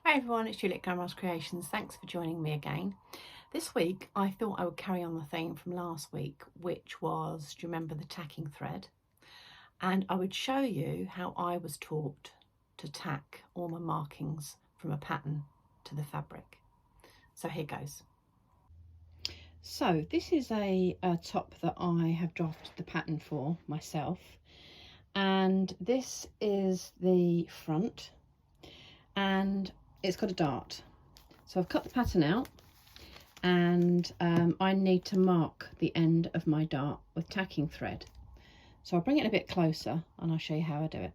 Hi everyone, it's Juliet Grandma's Creations. Thanks for joining me again. This week I thought I would carry on the theme from last week, which was, do you remember the tacking thread? And I would show you how I was taught to tack all my markings from a pattern to the fabric. So here goes. So this is a top that I have drafted the pattern for myself, and this is the front, and it's got a dart. So I've cut the pattern out, and I need to mark the end of my dart with tacking thread. So I'll bring it a bit closer and I'll show you how I do it.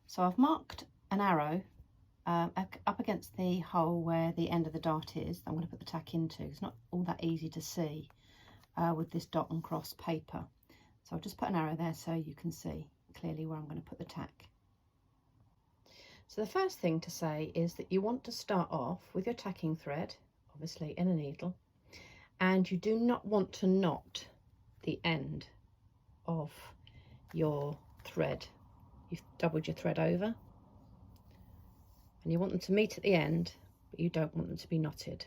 So I've marked an arrow up against the hole where the end of the dart is. I'm going to put the tack into. It's not all that easy to see with this dot and cross paper. So I'll just put an arrow there so you can see clearly where I'm going to put the tack. So the first thing to say is that you want to start off with your tacking thread, obviously in a needle, and you do not want to knot the end of your thread. You've doubled your thread over and you want them to meet at the end, but you don't want them to be knotted.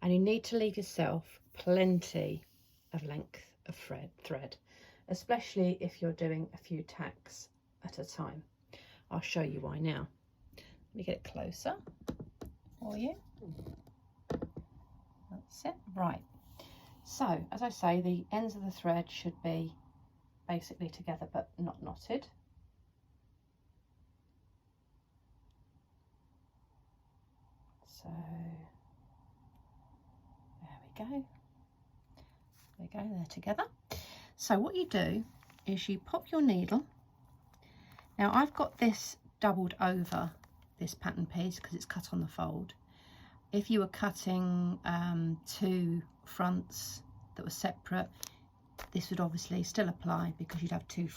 And you need to leave yourself plenty of length of thread, especially if you're doing a few tacks at a time. I'll show you why now. Let me get it closer for you. That's it. Right. So, as I say, the ends of the thread should be basically together but not knotted. So, there we go. There we go, they're together. So what you do is you pop your needle. Now I've got this doubled over this pattern piece because it's cut on the fold. If you were cutting two fronts that were separate, this would obviously still apply because you'd have two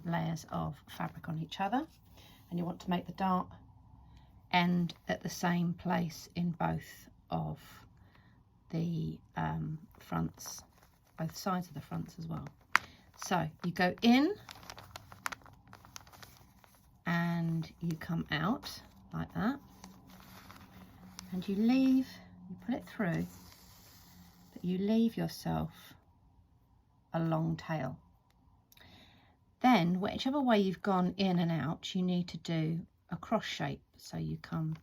layers of fabric on each other, and you want to make the dart end at the same place in both of the fronts, both sides of the fronts as well. So you go in and you come out like that, and you put it through, but you leave yourself a long tail. Then whichever way you've gone in and out, you need to do a cross shape. So you come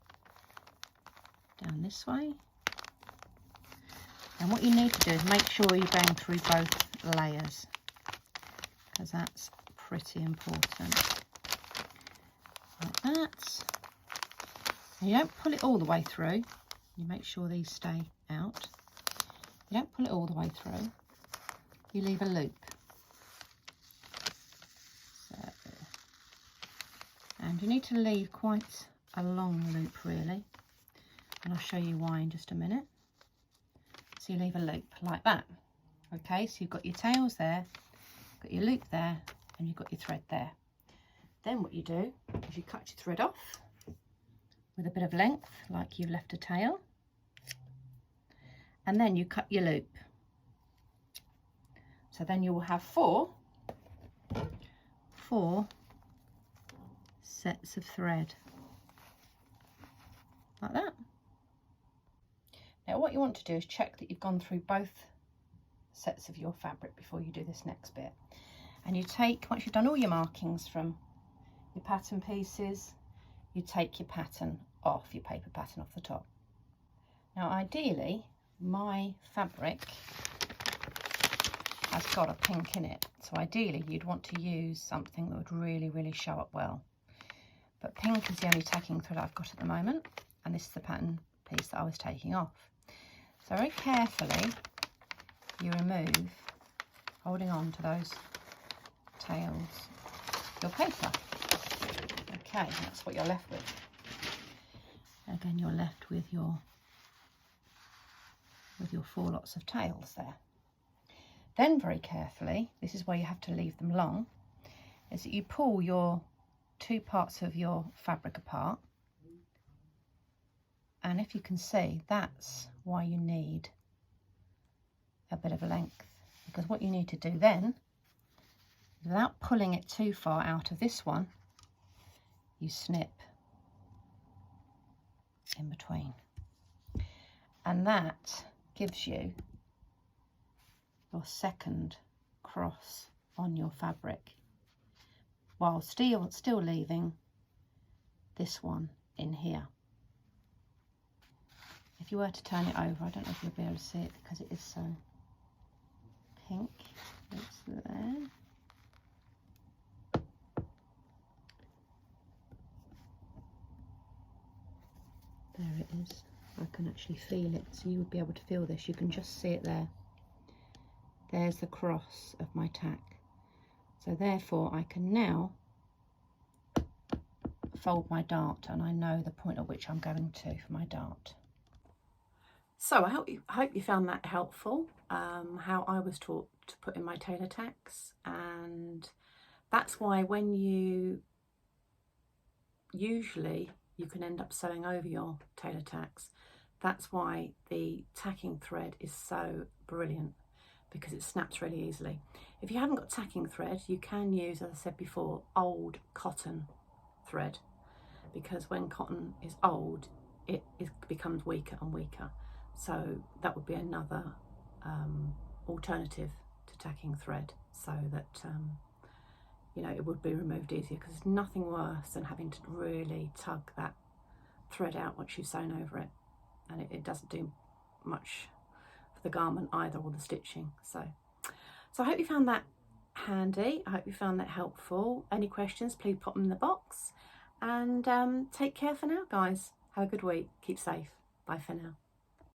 down this way, and what you need to do is make sure you're going through both layers, because that's pretty important. Like that. And you don't pull it all the way through. You make sure these stay out. You don't pull it all the way through. You leave a loop. So, and you need to leave quite a long loop really, and I'll show you why in just a minute. So you leave a loop like that. Okay, so you've got your tails there, got your loop there, and you've got your thread there. Then what you do is you cut your thread off with a bit of length, like you've left a tail, and then you cut your loop. So then you will have four sets of thread, like that. Now what you want to do is check that you've gone through both sets of your fabric before you do this next bit. And you take, once you've done all your markings from your pattern pieces, you take your pattern off, your paper pattern off the top. Now ideally my fabric has got a pink in it, so ideally you'd want to use something that would really show up well. But pink is the only tacking thread I've got at the moment, and this is the pattern piece that I was taking off. So very carefully you remove, holding on to those tails, your paper. Okay, that's what you're left with. Again, you're left with your four lots of tails there. Then very carefully, this is where you have to leave them long, is that you pull your two parts of your fabric apart, and if you can see, that's why you need a bit of a length, because what you need to do then, without pulling it too far out of this one, you snip in between. And that gives you your second cross on your fabric, while still leaving this one in here. If you were to turn it over, I don't know if you'll be able to see it because it is so pink. It's there. There it is. I can actually feel it, so you would be able to feel this. You can just see it there. There's the cross of my tack. So therefore I can now fold my dart, and I know the point at which I'm going to for my dart. So I hope you found that helpful, how I was taught to put in my tailor tacks. And that's why when usually you can end up sewing over your tailor tacks. That's why the tacking thread is so brilliant, because it snaps really easily. If you haven't got tacking thread, you can use, as I said before, old cotton thread, because when cotton is old, it becomes weaker and weaker. So that would be another alternative to tacking thread, so that you know, it would be removed easier, because there's nothing worse than having to really tug that thread out once you've sewn over it, and it doesn't do much for the garment either, or the stitching. So I hope you found that handy. I hope you found that helpful. Any questions, please pop them in the box, and take care for now, guys. Have a good week. Keep safe. Bye for now.